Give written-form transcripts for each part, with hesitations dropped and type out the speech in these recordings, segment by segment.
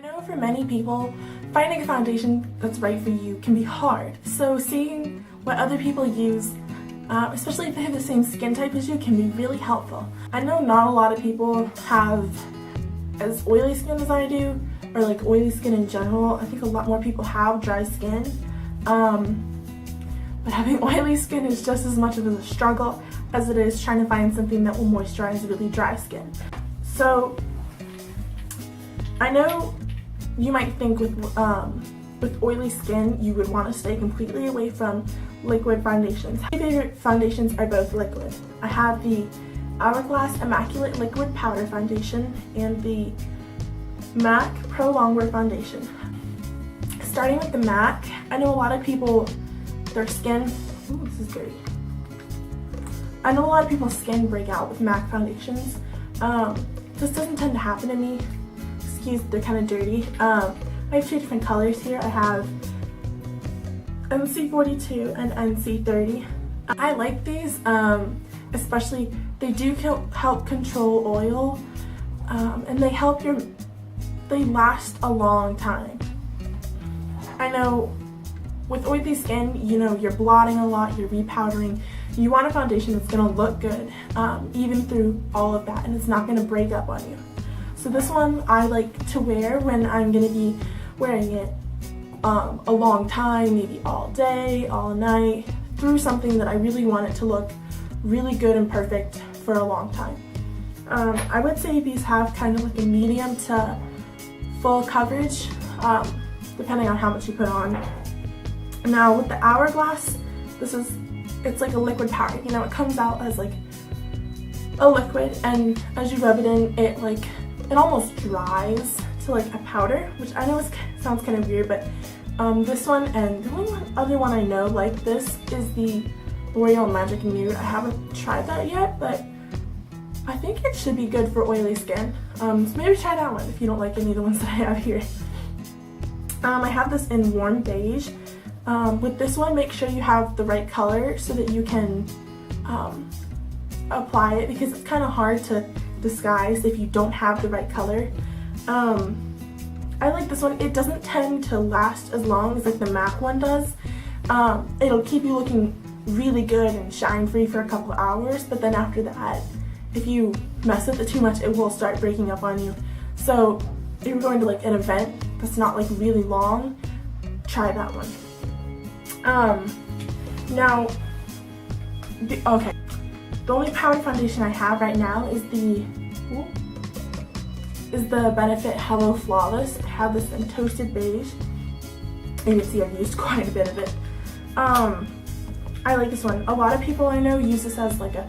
know for many people, finding a foundation that's right for you can be hard. So seeing what other people use, especially if they have the same skin type as you, can be really helpful. I know not a lot of people have as oily skin as I do, or like oily skin in general. I think a lot more people have dry skin. But having oily skin is just as much of a struggle as it is trying to find something that will moisturize really dry skin. So I know you might think with oily skin you would want to stay completely away from liquid foundations. My favorite foundations are both liquid. I have the Hourglass Immaculate Liquid Powder Foundation and the MAC Pro Longwear Foundation. Starting with the MAC, I know a lot of people, their skin, ooh, this is dirty. I know a lot of people's skin break out with MAC foundations. This doesn't tend to happen to me. Excuse, they're kind of dirty. I have two different colors here. I have NC42 and NC30. I like these, especially they do help control oil, and they last a long time. I know with oily skin, you know, you're blotting a lot, you're repowdering. You want a foundation that's going to look good, even through all of that, and it's not going to break up on you. So this one I like to wear when I'm going to be wearing it a long time, maybe all day, all night, through something that I really want it to look really good and perfect for a long time. I would say these have kind of like a medium to full coverage, depending on how much you put on. Now with the Hourglass, it's like a liquid powder. You know, it comes out as like a liquid, and as you rub it in, it almost dries to like a powder, which I know sounds kind of weird, but this one and the only other one I know like this is the L'Oreal Magic Nude. I haven't tried that yet, but I think it should be good for oily skin. So maybe try that one if you don't like any of the ones that I have here. I have this in warm beige. With this one, make sure you have the right color so that you can apply it, because it's kind of hard to disguise if you don't have the right color. I like this one. It doesn't tend to last as long as like the MAC one does. It'll keep you looking really good and shine free for a couple of hours, but then after that, if you mess with it too much, it will start breaking up on you. So if you're going to like an event that's not like really long, try that one. Now, the only powder foundation I have right now is the Benefit Hello Flawless. I have this in Toasted Beige. You can see I've used quite a bit of it. I like this one. A lot of people I know use this as like a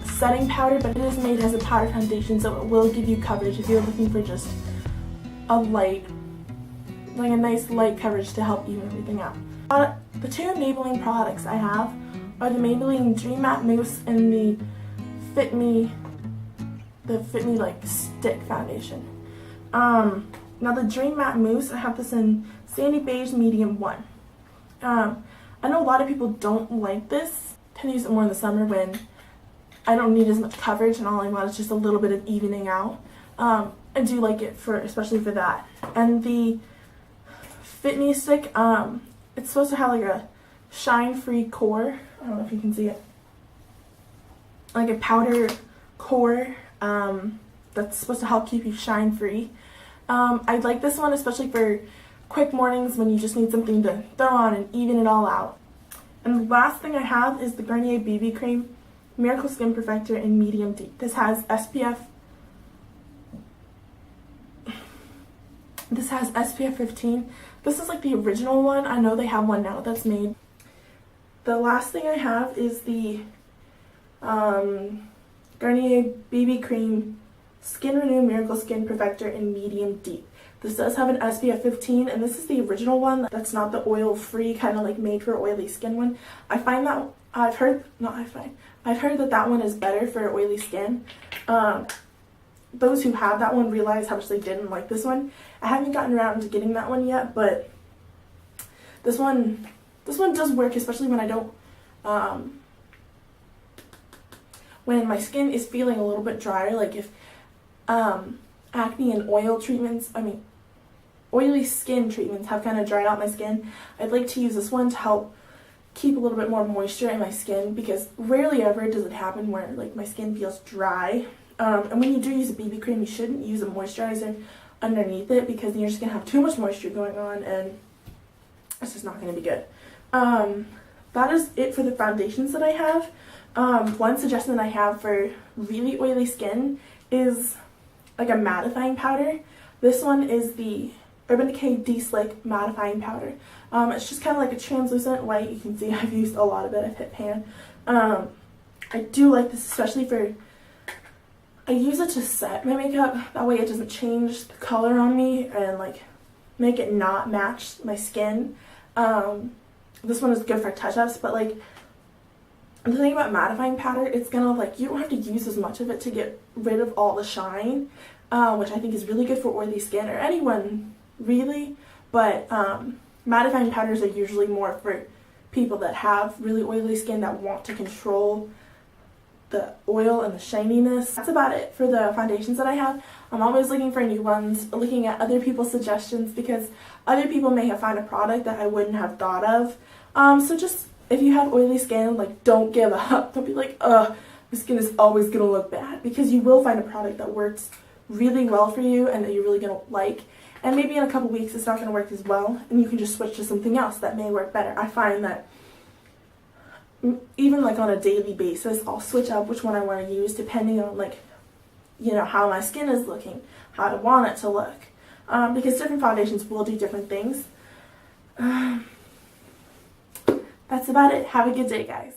setting powder, but it is made as a powder foundation, so it will give you coverage if you're looking for just a nice light coverage to help even everything out. The two Maybelline products I have are the Maybelline Dream Matte Mousse and the Fit Me like stick foundation. Now the Dream Matte Mousse, I have this in Sandy Beige Medium 1. I know a lot of people don't like this. I tend to use it more in the summer when I don't need as much coverage and all I want is just a little bit of evening out. I do like it especially for that. And the Fit Me stick, it's supposed to have like a shine-free core. I don't know if you can see it. Like a powder core that's supposed to help keep you shine-free. I like this one especially for quick mornings when you just need something to throw on and even it all out. And the last thing I have is the Garnier BB Cream Miracle Skin Perfector in Medium Deep. This has SPF 15. This is like the original one. I know they have one now that's made. The last thing I have is the Garnier BB Cream Skin Renew Miracle Skin Perfector in Medium Deep. This does have an SPF 15, and this is the original one. That's not the oil-free kind of like made for oily skin one. I've heard that that one is better for oily skin. Those who have that one realize how much they didn't like this one. I haven't gotten around to getting that one yet, but this one does work, especially when I don't, when my skin is feeling a little bit drier, like if acne and oil treatments, oily skin treatments have kind of dried out my skin, I'd like to use this one to help keep a little bit more moisture in my skin, because rarely ever does it happen where like my skin feels dry. And when you do use a BB cream, you shouldn't use a moisturizer underneath it, because then you're just going to have too much moisture going on and it's just not going to be good. That is it for the foundations that I have. One suggestion that I have for really oily skin is like a mattifying powder. This one is the Urban Decay De-Slick Mattifying Powder. It's just kind of like a translucent white. You can see I've used a lot of it. I've hit pan. I do like this, especially for, I use it to set my makeup. That way it doesn't change the color on me and like make it not match my skin. This one is good for touch-ups, but like the thing about mattifying powder, it's gonna like, you don't have to use as much of it to get rid of all the shine, which I think is really good for oily skin, or anyone really, but mattifying powders are usually more for people that have really oily skin that want to control the oil and the shininess. That's about it for the foundations that I have. I'm always looking for new ones, looking at other people's suggestions, because other people may have found a product that I wouldn't have thought of. So just, if you have oily skin, like, don't give up. Don't be like, ugh, my skin is always gonna look bad, because you will find a product that works really well for you and that you're really gonna like. And maybe in a couple weeks it's not gonna work as well, and you can just switch to something else that may work better. I find that even like on a daily basis, I'll switch up which one I want to use depending on like, you know, how my skin is looking, how I want it to look, because different foundations will do different things. That's about it. Have a good day, guys.